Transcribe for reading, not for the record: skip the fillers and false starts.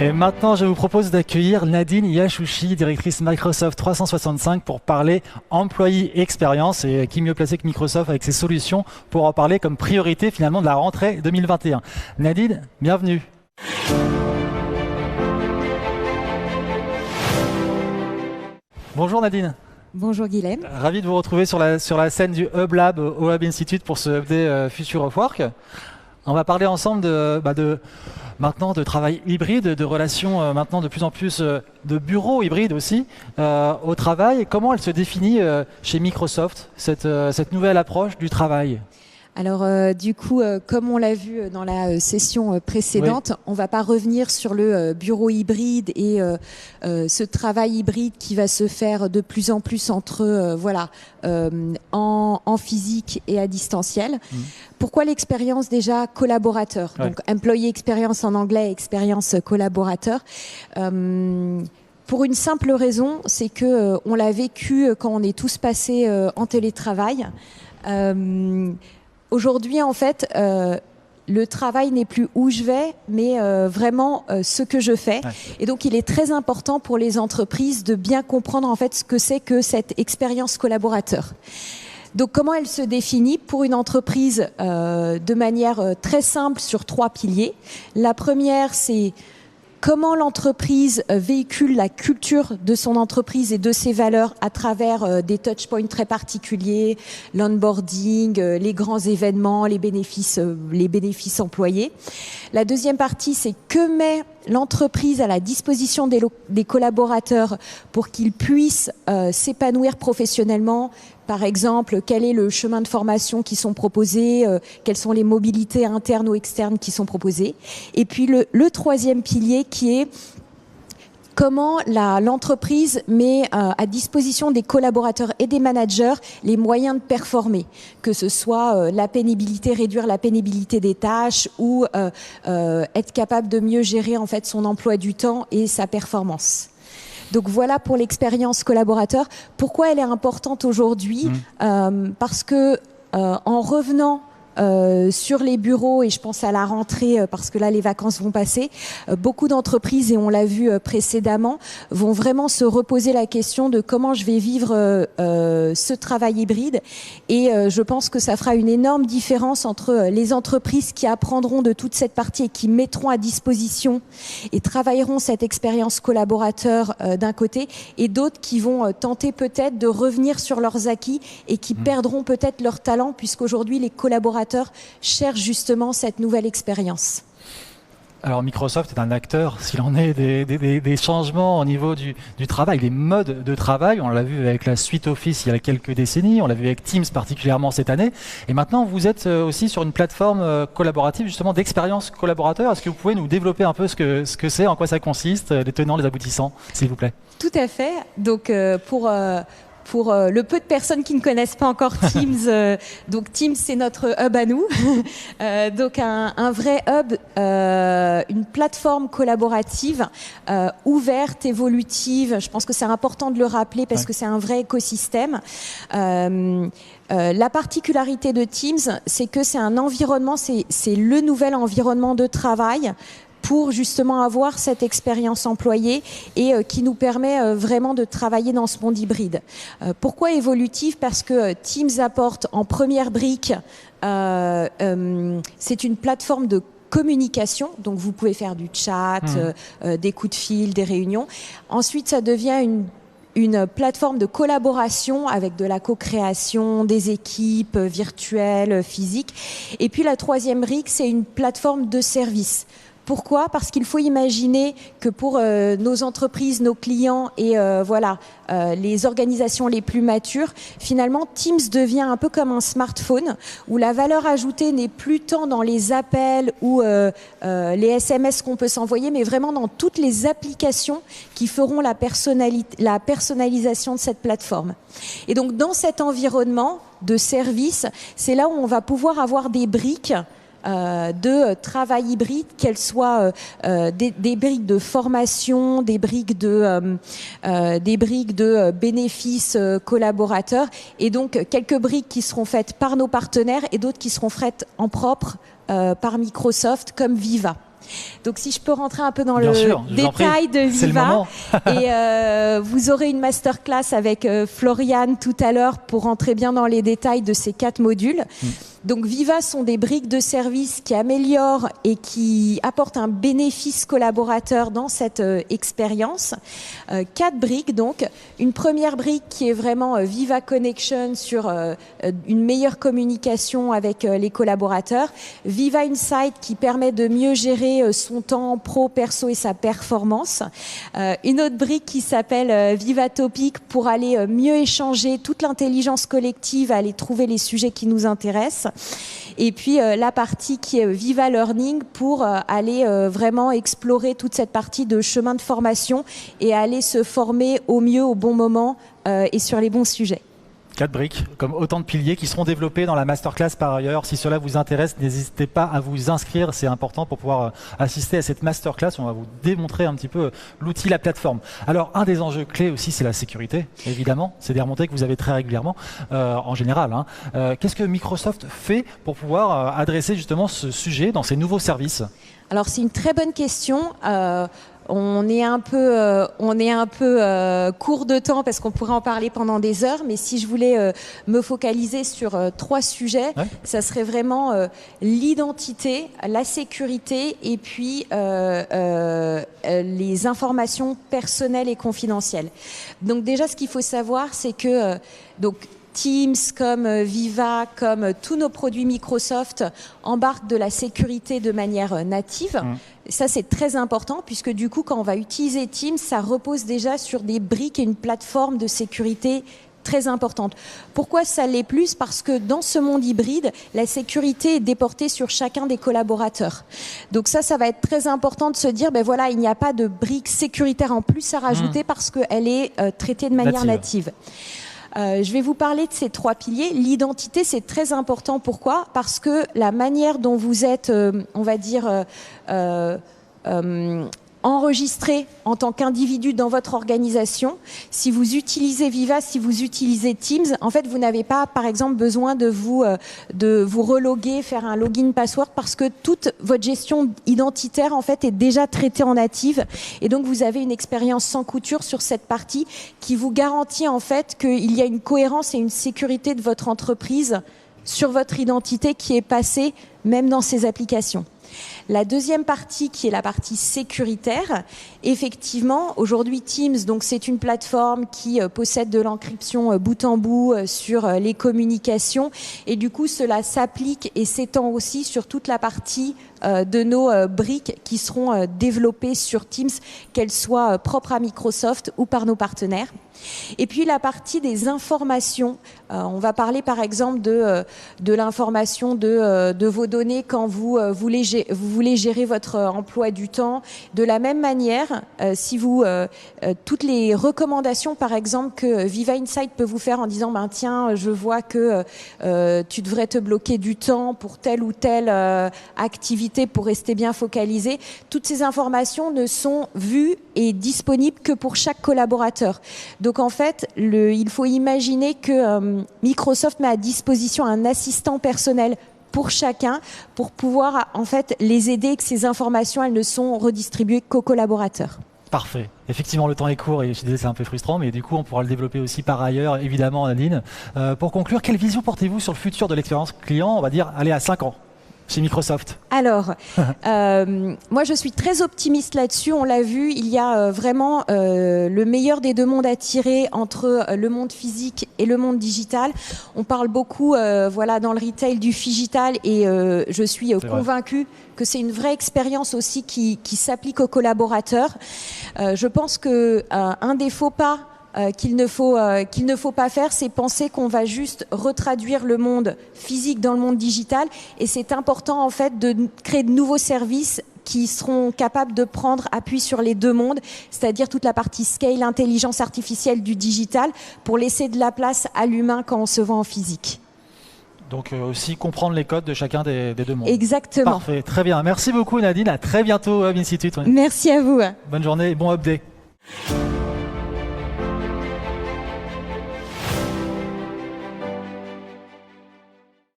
Et maintenant, je vous propose d'accueillir Nadine Yachouchi, directrice Microsoft 365, pour parler employee expérience. Et qui mieux placé que Microsoft avec ses solutions pour en parler comme priorité finalement de la rentrée 2021. Nadine, bienvenue. Bonjour Nadine. Bonjour Guilhem. Ravi de vous retrouver sur la scène du Hub Lab au Hub Institute pour ce update Future of Work. On va parler ensemble maintenant de travail hybride, de relations maintenant de plus en plus de bureaux hybrides aussi au travail. Comment elle se définit chez Microsoft, cette nouvelle approche du travail ? Alors comme on l'a vu dans la session précédente, oui. On ne va pas revenir sur le bureau hybride et ce travail hybride qui va se faire de plus en plus entre en physique et à distanciel. Pourquoi l'expérience déjà collaborateur ? Ouais. Donc employee experience en anglais, expérience collaborateur. Pour une simple raison, c'est que on l'a vécu quand on est tous passés en télétravail. Aujourd'hui, en fait, le travail n'est plus où je vais, mais vraiment ce que je fais. Ouais. Et donc, il est très important pour les entreprises de bien comprendre en fait ce que c'est que cette expérience collaborateur. Donc, comment elle se définit pour une entreprise de manière très simple sur 3 piliers. La première, c'est comment l'entreprise véhicule la culture de son entreprise et de ses valeurs à travers des touchpoints très particuliers, l'onboarding, les grands événements, les bénéfices employés. La deuxième partie, c'est que met l'entreprise à la disposition des collaborateurs pour qu'ils puissent s'épanouir professionnellement. Par exemple, quel est le chemin de formation qui sont proposés, quelles sont les mobilités internes ou externes qui sont proposées. Et puis le troisième pilier qui est comment l'entreprise met à disposition des collaborateurs et des managers les moyens de performer, que ce soit la pénibilité, réduire la pénibilité des tâches ou être capable de mieux gérer en fait son emploi du temps et sa performance. Donc voilà pour l'expérience collaborateur. Pourquoi elle est importante aujourd'hui ? Parce que en revenant sur les bureaux, et je pense à la rentrée parce que là les vacances vont passer, beaucoup d'entreprises, et on l'a vu précédemment, vont vraiment se reposer la question de comment je vais vivre ce travail hybride, et je pense que ça fera une énorme différence entre les entreprises qui apprendront de toute cette partie et qui mettront à disposition et travailleront cette expérience collaborateur d'un côté, et d'autres qui vont tenter peut-être de revenir sur leurs acquis et qui perdront peut-être leur talent, puisqu'aujourd'hui les collaborateurs cherchent justement cette nouvelle expérience. Alors Microsoft est un acteur, s'il en est, des changements au niveau du travail, des modes de travail. On l'a vu avec la suite Office il y a quelques décennies, on l'a vu avec Teams particulièrement cette année. Et maintenant, vous êtes aussi sur une plateforme collaborative, justement, d'expérience collaborateur. Est-ce que vous pouvez nous développer un peu ce que c'est, en quoi ça consiste, les tenants, les aboutissants, s'il vous plaît ? Tout à fait. Donc pour le peu de personnes qui ne connaissent pas encore Teams, donc Teams c'est notre hub à nous, donc un vrai hub, une plateforme collaborative ouverte, évolutive. Je pense que c'est important de le rappeler parce que c'est un vrai écosystème. La particularité de Teams, c'est que c'est un environnement, c'est le nouvel environnement de travail pour justement avoir cette expérience employée et qui nous permet vraiment de travailler dans ce monde hybride. Pourquoi évolutif ? Parce que Teams apporte en première brique, c'est une plateforme de communication, donc vous pouvez faire du chat, des coups de fil, des réunions. Ensuite, ça devient une plateforme de collaboration avec de la co-création, des équipes virtuelles, physiques. Et puis la troisième brique, c'est une plateforme de service. Pourquoi ? Parce qu'il faut imaginer que pour nos entreprises, nos clients et les organisations les plus matures, finalement Teams devient un peu comme un smartphone où la valeur ajoutée n'est plus tant dans les appels ou les SMS qu'on peut s'envoyer, mais vraiment dans toutes les applications qui feront la personnalisation de cette plateforme. Et donc dans cet environnement de service, c'est là où on va pouvoir avoir des briques de travail hybride, qu'elles soient des briques de formation, des briques de bénéfices collaborateurs, et donc quelques briques qui seront faites par nos partenaires et d'autres qui seront faites en propre par Microsoft comme Viva. Donc si je peux rentrer un peu dans Bien le sûr, détail de c'est le Viva. moment. Et vous aurez une masterclass avec Floriane tout à l'heure pour rentrer bien dans les détails de ces 4 modules. Donc Viva sont des briques de service qui améliorent et qui apportent un bénéfice collaborateur dans cette expérience. 4 briques donc. Une première brique qui est vraiment Viva Connection sur une meilleure communication avec les collaborateurs. Viva Insight qui permet de mieux gérer son temps pro, perso et sa performance. Une autre brique qui s'appelle Viva Topic pour aller mieux échanger toute l'intelligence collective, aller trouver les sujets qui nous intéressent. Et puis la partie qui est Viva Learning pour aller vraiment explorer toute cette partie de chemin de formation et aller se former au mieux, au bon moment et sur les bons sujets. 4 briques, comme autant de piliers qui seront développés dans la masterclass par ailleurs. Si cela vous intéresse, n'hésitez pas à vous inscrire, c'est important pour pouvoir assister à cette masterclass. On va vous démontrer un petit peu l'outil, la plateforme. Alors, un des enjeux clés aussi, c'est la sécurité, évidemment. C'est des remontées que vous avez très régulièrement, en général. Qu'est-ce que Microsoft fait pour pouvoir adresser justement ce sujet dans ses nouveaux services ? Alors, c'est une très bonne question. On est un peu court de temps parce qu'on pourrait en parler pendant des heures, mais si je voulais me focaliser sur 3 sujets, ça serait vraiment l'identité, la sécurité et puis les informations personnelles et confidentielles. Donc déjà, ce qu'il faut savoir, c'est que Teams, comme Viva, comme tous nos produits Microsoft embarquent de la sécurité de manière native. Ça, c'est très important puisque du coup, quand on va utiliser Teams, ça repose déjà sur des briques et une plateforme de sécurité très importante. Pourquoi ça l'est plus ? Parce que dans ce monde hybride, la sécurité est déportée sur chacun des collaborateurs. Donc ça va être très important de se dire, il n'y a pas de brique sécuritaire en plus à rajouter parce qu'elle est traitée de manière native. Je vais vous parler de ces 3 piliers. L'identité, c'est très important. Pourquoi ? Parce que la manière dont vous êtes, enregistré en tant qu'individu dans votre organisation, si vous utilisez Viva, si vous utilisez Teams, en fait, vous n'avez pas, par exemple, besoin de vous reloguer, faire un login password parce que toute votre gestion identitaire, en fait, est déjà traitée en native. Et donc, vous avez une expérience sans couture sur cette partie qui vous garantit, en fait, qu'il y a une cohérence et une sécurité de votre entreprise sur votre identité qui est passée même dans ces applications. La deuxième partie, qui est la partie sécuritaire, effectivement, aujourd'hui Teams, donc c'est une plateforme qui possède de l'encryption bout en bout sur les communications, et du coup cela s'applique et s'étend aussi sur toute la partie de nos briques qui seront développées sur Teams, qu'elles soient propres à Microsoft ou par nos partenaires. Et puis la partie des informations, on va parler par exemple de l'information de vos données quand vous voulez gérer votre emploi du temps. De la même manière, si toutes les recommandations par exemple que Viva Insight peut vous faire en disant tiens, je vois que tu devrais te bloquer du temps pour telle ou telle activité pour rester bien focalisé, toutes ces informations ne sont vues et disponibles que pour chaque collaborateur. Donc en fait, il faut imaginer que Microsoft met à disposition un assistant personnel pour chacun pour pouvoir en fait les aider et que ces informations elles ne sont redistribuées qu'aux collaborateurs. Parfait. Effectivement, le temps est court et je disais c'est un peu frustrant, mais du coup on pourra le développer aussi par ailleurs, évidemment, Nadine. Pour conclure, quelle vision portez-vous sur le futur de l'expérience client ? On va dire, allez, à 5 ans. Chez Microsoft. Alors, moi je suis très optimiste là-dessus. On l'a vu, il y a vraiment le meilleur des 2 mondes à tirer entre le monde physique et le monde digital. On parle beaucoup, dans le retail du phygital et je suis convaincue que c'est une vraie expérience aussi qui s'applique aux collaborateurs. Je pense que un des faux pas qu'il ne faut pas faire, c'est penser qu'on va juste retraduire le monde physique dans le monde digital. Et c'est important en fait de créer de nouveaux services qui seront capables de prendre appui sur les 2 mondes, c'est-à-dire toute la partie scale, intelligence artificielle du digital, pour laisser de la place à l'humain quand on se vend en physique. Donc aussi comprendre les codes de chacun des 2 mondes. Exactement. Parfait, très bien. Merci beaucoup Nadine, à très bientôt Web Institute. Merci à vous. Bonne journée et bon update.